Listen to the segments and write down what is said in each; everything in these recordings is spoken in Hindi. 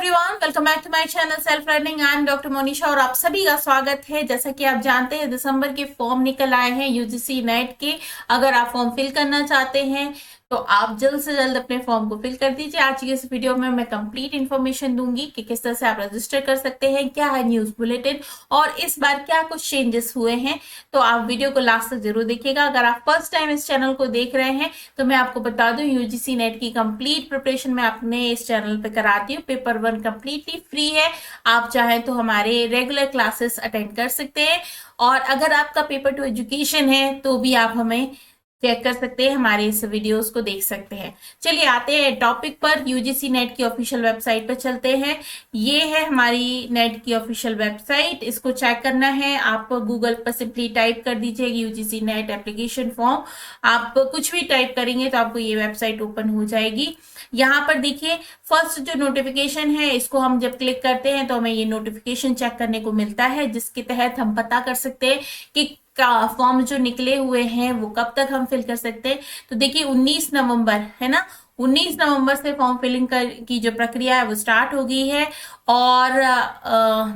Everyone, welcome back to my channel self learning. I am doctor Monisha और आप सभी का स्वागत है। जैसा कि आप जानते हैं, दिसंबर के फॉर्म निकल आए हैं यूजीसी नेट के। अगर आप फॉर्म फिल करना चाहते हैं तो आप जल्द से जल्द अपने फॉर्म को फिल कर दीजिए। आज की इस वीडियो में मैं कंप्लीट इन्फॉर्मेशन दूंगी कि किस तरह से आप रजिस्टर कर सकते हैं, क्या है न्यूज बुलेटिन और इस बार क्या कुछ चेंजेस हुए हैं। तो आप वीडियो को लास्ट तक जरूर देखिएगा। अगर आप फर्स्ट टाइम इस चैनल को देख रहे हैं तो मैं आपको बता दूं, यूजीसी नेट की कंप्लीट प्रिपरेशन मैं अपने इस चैनल पे कराती हूँ। पेपर 1 कंप्लीटली फ्री है। आप चाहें तो हमारे रेगुलर क्लासेस अटेंड कर सकते हैं और अगर आपका पेपर 2 एजुकेशन है तो भी आप हमें चेक कर सकते हैं, हमारे इस वीडियोस को देख सकते हैं। चलिए आते हैं टॉपिक पर। यूजीसी नेट की ऑफिशियल वेबसाइट पर चलते हैं। ये है हमारी नेट की ऑफिशियल वेबसाइट। इसको चेक करना है, आप गूगल पर सिंपली टाइप कर दीजिए यूजीसी नेट एप्लीकेशन फॉर्म। आप कुछ भी टाइप करेंगे तो आपको ये वेबसाइट ओपन हो जाएगी। यहाँ पर देखिए, फर्स्ट जो नोटिफिकेशन है इसको हम जब क्लिक करते हैं तो हमें ये नोटिफिकेशन चेक करने को मिलता है, जिसके तहत हम पता कर सकते हैं कि फॉर्म जो निकले हुए हैं वो कब तक हम फिल कर सकते हैं। तो देखिए 19 नवंबर है ना, 19 नवंबर से फॉर्म फिलिंग की जो प्रक्रिया है वो स्टार्ट हो गई है और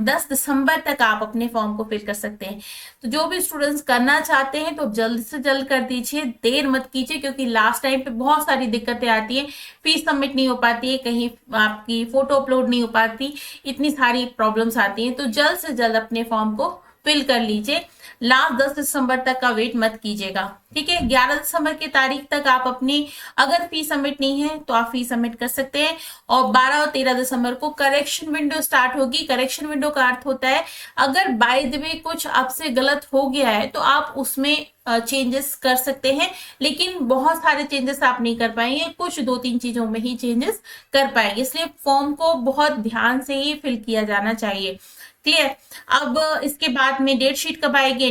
10 दिसंबर तक आप अपने फॉर्म को फिल कर सकते हैं। तो जो भी स्टूडेंट्स करना चाहते हैं तो जल्द से जल्द कर दीजिए, देर मत कीजिए, क्योंकि लास्ट टाइम पे बहुत सारी दिक्कतें आती है। फीस सबमिट नहीं हो पाती है, कहीं आपकी फोटो अपलोड नहीं हो पाती, इतनी सारी प्रॉब्लम्स आती हैं। तो जल्द से जल्द अपने फॉर्म को फिल कर लीजिए। लास्ट 10 दिसंबर तक का वेट मत कीजिएगा, ठीक है। 11 दिसंबर की तारीख तक आप अपनी, अगर फीस सबमिट नहीं है तो आप फीस सबमिट कर सकते हैं। और 12 और 13 दिसंबर को करेक्शन विंडो स्टार्ट होगी। करेक्शन विंडो का अर्थ होता है अगर बाय द वे कुछ आपसे गलत हो गया है तो आप उसमें चेंजेस कर सकते हैं, लेकिन बहुत सारे चेंजेस आप नहीं कर पाएंगे, कुछ 2-3 चीजों में ही चेंजेस कर पाएंगे। इसलिए फॉर्म को बहुत ध्यान से ही फिल किया जाना चाहिए। क्लियर। अब इसके बाद में डेट शीट कब आएगी,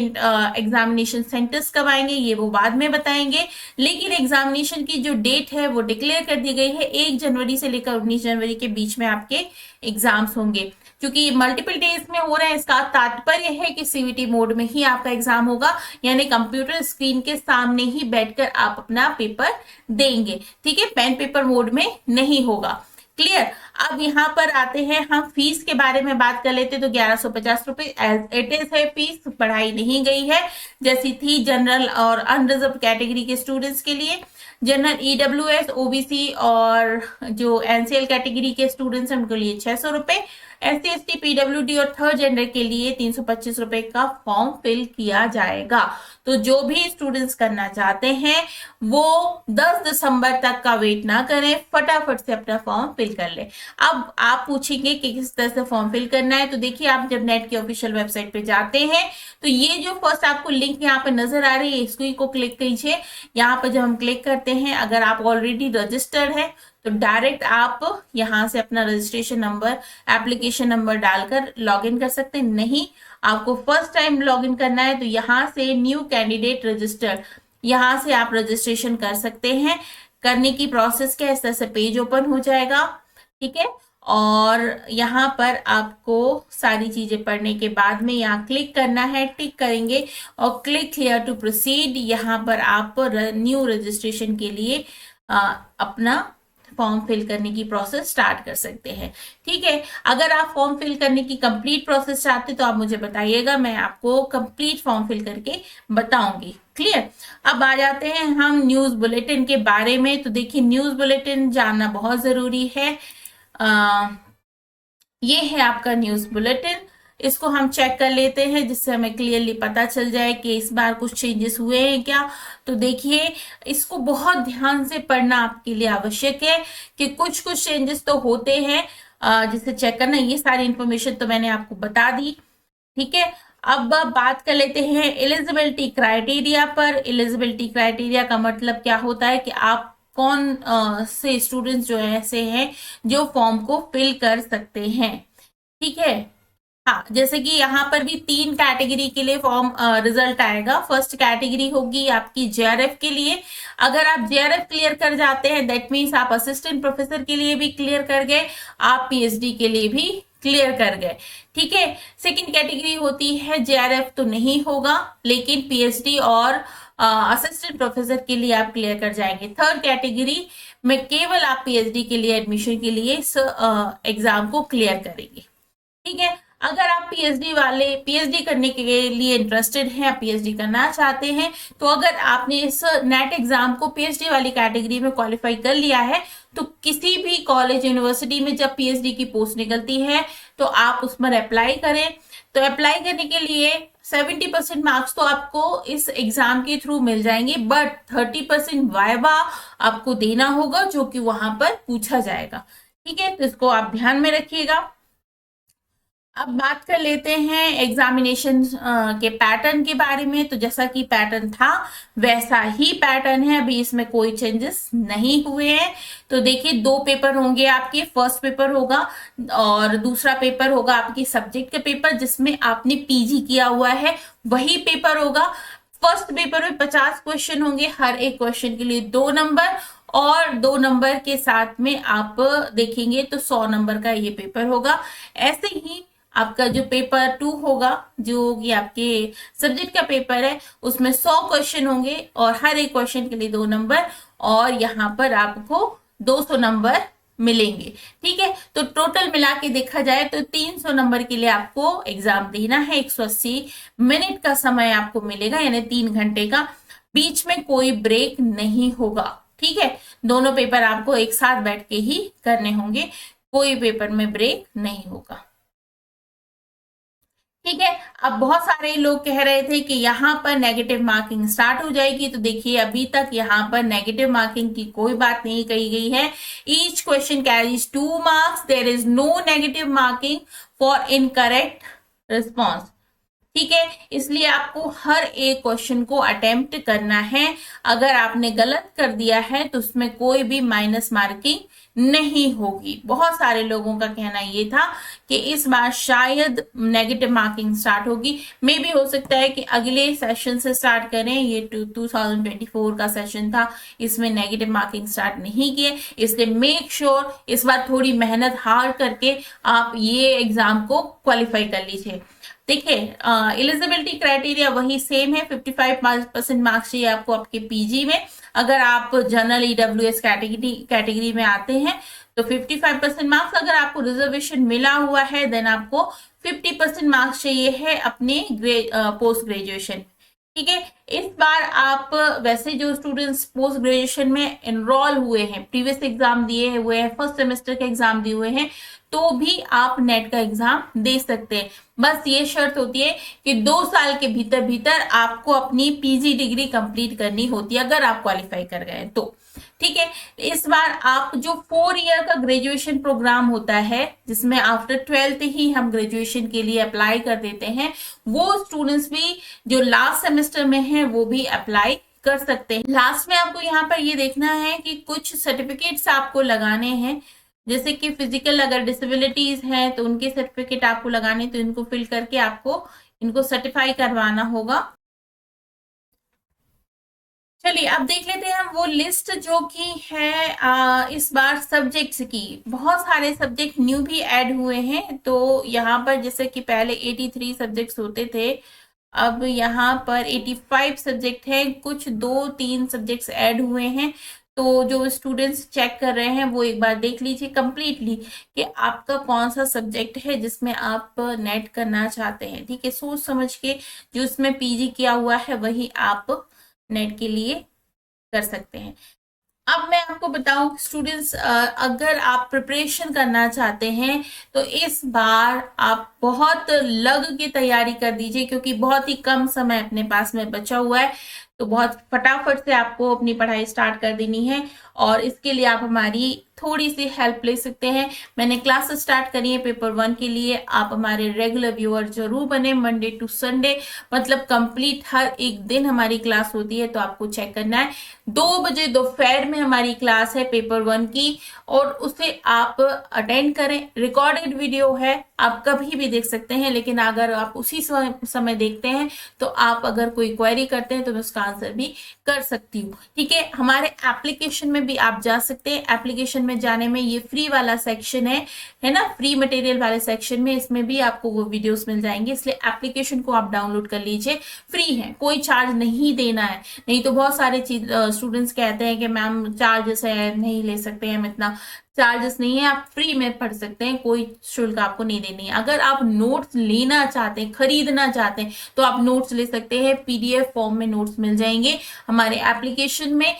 एग्जामिनेशन सेंटर्स कब आएंगे, ये वो बाद में बताएंगे। लेकिन एग्जामिनेशन की जो डेट है वो डिक्लेयर कर दी गई है। 1 जनवरी से लेकर 19 जनवरी के बीच में आपके एग्जाम्स होंगे। क्योंकि मल्टीपल डेज में हो रहे हैं, इसका तात्पर्य है कि सीवीटी मोड में ही आपका एग्जाम होगा, यानी कंप्यूटर स्क्रीन के सामने ही बैठकर आप अपना पेपर देंगे, ठीक है। पेन पेपर मोड में नहीं होगा। क्लियर। अब यहाँ पर आते हैं, हम फीस के बारे में बात कर लेते हैं। तो 1150 रुपए एज इट इज है, फीस बढ़ाई नहीं गई है, जैसी थी जनरल और अनरिजर्व कैटेगरी के स्टूडेंट्स के लिए। जनरल ईडब्ल्यूएस, ओबीसी और जो एनसीएल कैटेगरी के स्टूडेंट्स हैं उनके लिए 600 रुपए, एससी एसटी पीडब्ल्यूडी और थर्ड जेंडर के लिए 325 रुपए का फॉर्म फिल किया जाएगा। तो जो भी स्टूडेंट्स करना चाहते हैं वो 10 दिसंबर तक का वेट ना करें, फटाफट से अपना फॉर्म फिल कर ले। अब आप पूछेंगे कि किस तरह से फॉर्म फिल करना है। तो देखिए, आप जब नेट की ऑफिशियल वेबसाइट पे जाते हैं तो ये जो फर्स्ट आपको लिंक यहाँ पे नजर आ रही है इसको को क्लिक कीजिए। यहाँ पर जब हम क्लिक करते हैं, अगर आप ऑलरेडी रजिस्टर्ड है तो डायरेक्ट आप यहाँ से अपना रजिस्ट्रेशन नंबर, एप्लीकेशन नंबर डालकर लॉगिन कर सकते हैं। नहीं, आपको फर्स्ट टाइम लॉगिन करना है तो यहाँ से न्यू कैंडिडेट रजिस्टर, यहाँ से आप रजिस्ट्रेशन कर सकते हैं। करने की प्रोसेस क्या है, इस तरह से पेज ओपन हो जाएगा, ठीक है। और यहाँ पर आपको सारी चीजें पढ़ने के बाद में यहाँ क्लिक करना है, टिक करेंगे और क्लिक हियर टू प्रोसीड। यहाँ पर आप न्यू रजिस्ट्रेशन के लिए अपना फॉर्म फिल करने की प्रोसेस स्टार्ट कर सकते हैं, ठीक है। अगर आप फॉर्म फिल करने की कंप्लीट प्रोसेस चाहते हैं तो आप मुझे बताइएगा, मैं आपको कंप्लीट फॉर्म फिल करके बताऊंगी। क्लियर। अब आ जाते हैं हम न्यूज बुलेटिन के बारे में। तो देखिए, न्यूज बुलेटिन जानना बहुत जरूरी है। ये है आपका न्यूज बुलेटिन। इसको हम चेक कर लेते हैं जिससे हमें क्लियरली पता चल जाए कि इस बार कुछ चेंजेस हुए हैं क्या। तो देखिए, इसको बहुत ध्यान से पढ़ना आपके लिए आवश्यक है कि कुछ चेंजेस तो होते हैं, जिसे चेक करना। ये सारी इंफॉर्मेशन तो मैंने आपको बता दी, ठीक है। अब बात कर लेते हैं एलिजिबिलिटी क्राइटेरिया पर। एलिजिबिलिटी क्राइटेरिया का मतलब क्या होता है कि आप कौन से स्टूडेंट्स जो ऐसे हैं जो फॉर्म को फिल कर सकते हैं, ठीक है। हाँ, जैसे कि यहाँ पर भी 3 कैटेगरी के लिए फॉर्म रिजल्ट आएगा। फर्स्ट कैटेगरी होगी आपकी जेआरएफ के लिए। अगर आप जेआरएफ क्लियर कर जाते हैं दैट मीन्स आप असिस्टेंट प्रोफेसर के लिए भी क्लियर कर गए, आप पीएचडी के लिए भी क्लियर कर गए, ठीक है। सेकंड कैटेगरी होती है जेआरएफ तो नहीं होगा, लेकिन पीएचडी और असिस्टेंट प्रोफेसर के लिए आप क्लियर कर जाएंगे। थर्ड कैटेगरी में केवल आप पीएचडी के लिए एडमिशन के लिए इस एग्जाम को क्लियर करेंगे। ठीक है, अगर आप पीएचडी करने के लिए इंटरेस्टेड हैं, आप पीएचडी करना चाहते हैं, तो अगर आपने इस नेट एग्जाम को पीएचडी वाली कैटेगरी में क्वालिफाई कर लिया है, तो किसी भी कॉलेज यूनिवर्सिटी में जब पीएचडी की पोस्ट निकलती है तो आप उस पर अप्लाई करें। तो अप्लाई करने के लिए 70% मार्क्स तो आपको इस एग्जाम के थ्रू मिल जाएंगे, बट 30% वाइवा आपको देना होगा, जो कि वहां पर पूछा जाएगा। ठीक है, तो इसको आप ध्यान में रखिएगा। अब बात कर लेते हैं एग्जामिनेशन के पैटर्न के बारे में। तो जैसा कि पैटर्न था वैसा ही पैटर्न है, अभी इसमें कोई चेंजेस नहीं हुए हैं। तो देखिए, 2 पेपर होंगे आपके। फर्स्ट पेपर होगा और दूसरा पेपर होगा आपके सब्जेक्ट का पेपर, जिसमें आपने पीजी किया हुआ है वही पेपर होगा। फर्स्ट पेपर में 50 क्वेश्चन होंगे, हर एक क्वेश्चन के लिए 2 नंबर, और 2 नंबर के साथ में आप देखेंगे तो 100 नंबर का ये पेपर होगा। ऐसे ही आपका जो पेपर 2 होगा, जो कि आपके सब्जेक्ट का पेपर है, उसमें 100 क्वेश्चन होंगे और हर एक क्वेश्चन के लिए 2 नंबर, और यहाँ पर आपको 200 नंबर मिलेंगे। ठीक है, तो टोटल मिला के देखा जाए तो 300 नंबर के लिए आपको एग्जाम देना है। 180 मिनट का समय आपको मिलेगा, यानी 3 घंटे का। बीच में कोई ब्रेक नहीं होगा। ठीक है, दोनों पेपर आपको एक साथ बैठ के ही करने होंगे, कोई पेपर में ब्रेक नहीं होगा। ठीक है, अब बहुत सारे लोग कह रहे थे कि यहाँ पर नेगेटिव मार्किंग स्टार्ट हो जाएगी। तो देखिए, अभी तक यहाँ पर नेगेटिव मार्किंग की कोई बात नहीं कही गई है। Each question carries 2 marks, there is no negative marking for incorrect response. ठीक है, इसलिए आपको हर एक क्वेश्चन को अटेम्प्ट करना है। अगर आपने गलत कर दिया है तो उसमें कोई भी माइनस मार्किंग नहीं होगी। बहुत सारे लोगों का कहना ये था कि इस बार शायद नेगेटिव मार्किंग स्टार्ट होगी। मे भी हो सकता है कि अगले सेशन से स्टार्ट करें। ये 2024 का सेशन था, इसमें नेगेटिव मार्किंग स्टार्ट नहीं किए, इसलिए मेक श्योर इस बार थोड़ी मेहनत हार्ड करके आप ये एग्जाम को क्वालिफाई कर लीजिए। देखिए, एलिजिबिलिटी क्राइटेरिया वही सेम है। 55% मार्क्स चाहिए आपको आपके पीजी में। अगर आप जनरल ईडब्ल्यूएस कैटेगरी में आते हैं तो 55% मार्क्स। अगर आपको रिजर्वेशन मिला हुआ है देन आपको 50% मार्क्स चाहिए है अपने पोस्ट ग्रेजुएशन। ठीक है, इस बार आप वैसे जो स्टूडेंट्स पोस्ट ग्रेजुएशन में एनरोल हुए हैं, प्रीवियस एग्जाम दिए हुए हैं, फर्स्ट सेमेस्टर के एग्जाम दिए हुए हैं, तो भी आप नेट का एग्जाम दे सकते हैं। बस ये शर्त होती है कि 2 साल के भीतर भीतर आपको अपनी पीजी डिग्री कंप्लीट करनी होती है, अगर आप क्वालिफाई कर गए तो। ठीक है, इस बार आप जो 4 ईयर का ग्रेजुएशन प्रोग्राम होता है, जिसमें आफ्टर 12th ही हम ग्रेजुएशन के लिए अप्लाई कर देते हैं, वो स्टूडेंट्स भी जो लास्ट सेमेस्टर में हैं वो भी अप्लाई कर सकते हैं। लास्ट में आपको यहाँ पर ये देखना है कि कुछ सर्टिफिकेट्स आपको लगाने हैं, जैसे कि फिजिकल अगर डिसेबिलिटीज हैं तो उनके सर्टिफिकेट आपको लगाने, तो इनको फिल करके आपको इनको सर्टिफाई करवाना होगा। चलिए, अब देख लेते हैं हम वो लिस्ट जो कि है इस बार सब्जेक्ट्स की। बहुत सारे सब्जेक्ट न्यू भी ऐड हुए हैं। तो यहाँ पर जैसे कि पहले 83 सब्जेक्ट्स होते थे, अब यहाँ पर 85 सब्जेक्ट हैं। कुछ 2-3 सब्जेक्ट्स ऐड हुए हैं। तो जो स्टूडेंट्स चेक कर रहे हैं वो एक बार देख लीजिए कंप्लीटली कि आपका कौन सा सब्जेक्ट है जिसमें आप नेट करना चाहते हैं। ठीक है, सोच समझ के जो उसमें पीजी किया हुआ है वही आप नेट के लिए कर सकते हैं। अब मैं आपको बताऊं स्टूडेंट्स, अगर आप प्रिपरेशन करना चाहते हैं तो इस बार आप बहुत लग के तैयारी कर दीजिए, क्योंकि बहुत ही कम समय अपने पास में बचा हुआ है। तो बहुत फटाफट से आपको अपनी पढ़ाई स्टार्ट कर देनी है, और इसके लिए आप हमारी थोड़ी सी हेल्प ले सकते हैं। मैंने क्लासेस स्टार्ट करी है पेपर 1 के लिए। आप हमारे रेगुलर व्यूअर जरूर बने। मंडे टू संडे मतलब कंप्लीट हर एक दिन हमारी क्लास होती है, तो आपको चेक करना है। 2 बजे दोपहर में हमारी क्लास है पेपर 1 की, और उसे आप अटेंड करें। रिकॉर्डेड वीडियो है, आप कभी भी देख सकते हैं, लेकिन अगर आप उसी समय देखते हैं तो आप अगर कोई क्वेरी करते हैं तो मैं उसका आंसर भी कर सकती हूँ। ठीक है, हमारे एप्लीकेशन में भी आप जा सकते हैं। एप्लीकेशन सेक्शन में जाने में, ये फ्री वाला सेक्शन है ना, फ्री मटेरियल वाले सेक्शन में, इसमें भी आपको वो वीडियोस मिल जाएंगे। इसलिए एप्लीकेशन को आप डाउनलोड कर लीजिए, फ्री है, कोई चार्ज नहीं देना है। नहीं तो बहुत सारे स्टूडेंट्स कहते हैं कि मैम चार्जेस है, नहीं ले सकते हम, इतना चार्जेस नहीं है, आप फ्री में पढ़ सकते हैं, कोई शुल्क आपको नहीं देनी है। अगर आप नोट्स लेना चाहते हैं, खरीदना चाहते हैं, तो आप नोट्स ले सकते हैं, पीडीएफ फॉर्म में नोट्स मिल जाएंगे हमारे एप्लीकेशन में।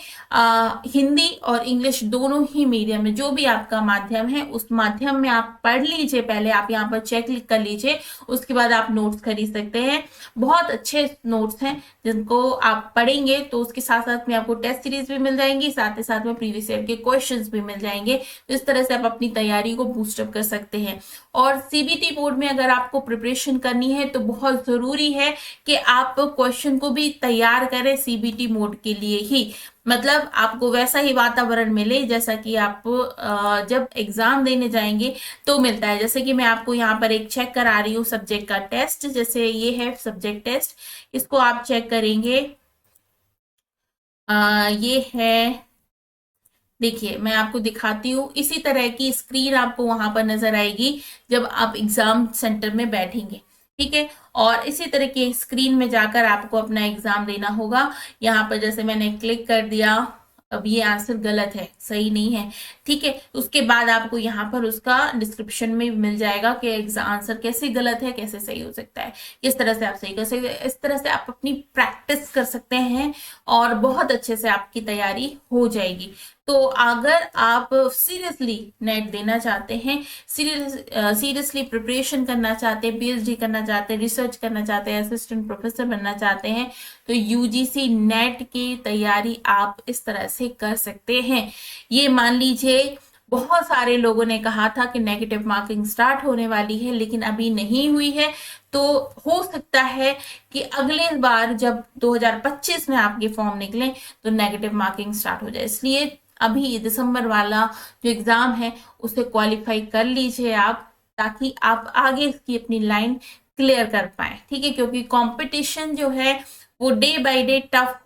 हिंदी और इंग्लिश दोनों ही मीडियम में, जो भी आपका माध्यम है उस माध्यम में आप पढ़ लीजिए। पहले आप यहाँ पर चेक कर लीजिए, उसके बाद आप नोट्स खरीद सकते हैं। बहुत अच्छे नोट्स हैं जिनको आप पढ़ेंगे तो उसके साथ साथ में आपको टेस्ट सीरीज भी मिल जाएंगी, साथ ही साथ में प्रीवियस ईयर के क्वेश्चंस भी मिल जाएंगे। तो इस तरह से आप अपनी तैयारी को बूस्टअप कर सकते हैं। और सीबीटी बोर्ड में अगर आपको प्रिपरेशन करनी है तो बहुत जरूरी है कि आप क्वेश्चन को भी तैयार करें सीबीटी मोड के लिए ही, मतलब आपको वैसा ही वातावरण मिले जैसा कि आप जब एग्जाम देने जाएंगे तो मिलता है। जैसे कि मैं आपको यहाँ पर एक चेक करा रही हूँ सब्जेक्ट का टेस्ट, जैसे ये है सब्जेक्ट टेस्ट, इसको आप चेक करेंगे। ये है, देखिए मैं आपको दिखाती हूँ, इसी तरह की स्क्रीन आपको वहां पर नजर आएगी जब आप एग्जाम सेंटर में बैठेंगे, ठीक है। और इसी तरह की स्क्रीन में जाकर आपको अपना एग्जाम देना होगा। यहाँ पर जैसे मैंने क्लिक कर दिया, अब ये आंसर गलत है, सही नहीं है, ठीक है। उसके बाद आपको यहाँ पर उसका डिस्क्रिप्शन में मिल जाएगा कि आंसर कैसे गलत है, कैसे सही हो सकता है, किस तरह से आप सही कर सकते हैं। इस तरह से आप अपनी प्रैक्टिस कर सकते हैं और बहुत अच्छे से आपकी तैयारी हो जाएगी। तो अगर आप सीरियसली नेट देना चाहते हैं, सीरियसली प्रिपरेशन करना चाहते हैं, पीएचडी करना चाहते हैं, रिसर्च करना चाहते हैं, असिस्टेंट प्रोफेसर बनना चाहते हैं, तो यूजीसी नेट की तैयारी आप इस तरह से कर सकते हैं। ये मान लीजिए बहुत सारे लोगों ने कहा था कि नेगेटिव मार्किंग स्टार्ट होने वाली है, लेकिन अभी नहीं हुई है। तो हो सकता है कि अगले बार जब 2025 में आपके फॉर्म निकले तो नेगेटिव मार्किंग स्टार्ट हो जाए। इसलिए अभी दिसंबर वाला जो एग्जाम है उसे क्वालिफाई कर लीजिए आप, ताकि आप आगे की अपनी लाइन क्लियर कर पाए, ठीक है। क्योंकि कंपटीशन जो है वो डे बाय डे टफ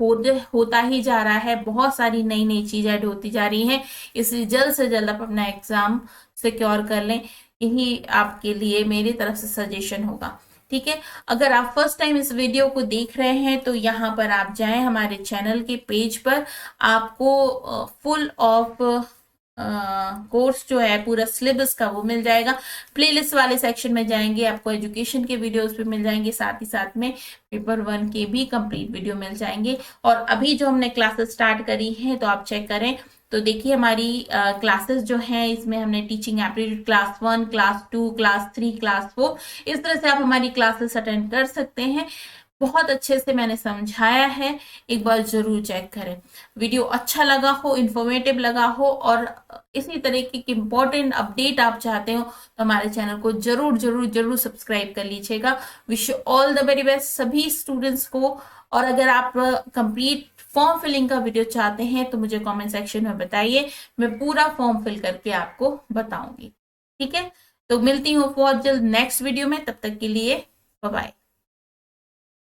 होता ही जा रहा है, बहुत सारी नई नई चीजें ऐड होती जा रही हैं। इसलिए जल्द से जल्द आप अपना एग्जाम सिक्योर कर लें, यही आपके लिए मेरी तरफ से सजेशन होगा, ठीक है। अगर आप फर्स्ट टाइम इस वीडियो को देख रहे हैं तो यहाँ पर आप जाएं हमारे चैनल के पेज पर, आपको फुल ऑफ कोर्स जो है पूरा सिलेबस का वो मिल जाएगा। प्लेलिस्ट वाले सेक्शन में जाएंगे, आपको एजुकेशन के वीडियोस भी मिल जाएंगे, साथ ही साथ में पेपर 1 के भी कंप्लीट वीडियो मिल जाएंगे। और अभी जो हमने क्लासेस स्टार्ट करी हैं तो आप चेक करें तो देखिए हमारी क्लासेस जो हैं इसमें हमने teaching aptitude class 1, class 2, class 3, class 4, इस तरह से आप हमारी क्लासेस अटेंड कर सकते हैं। बहुत अच्छे से मैंने समझाया है, एक बार जरूर चेक करें। वीडियो अच्छा लगा हो, इंफॉर्मेटिव लगा हो और इसी तरीके की इंपॉर्टेंट अपडेट आप चाहते हो तो हमारे चैनल को जरूर जरूर जरूर सब्सक्राइब कर लीजिएगा। Wish you all the very best सभी स्टूडेंट्स को। और अगर आप कंप्लीट फॉर्म फिलिंग का वीडियो चाहते हैं तो मुझे कमेंट सेक्शन में बताइए, मैं पूरा फॉर्म फिल करके आपको बताऊंगी, ठीक है। तो मिलती हूँ बहुत जल्द नेक्स्ट वीडियो में, तब तक के लिए बाय बाय।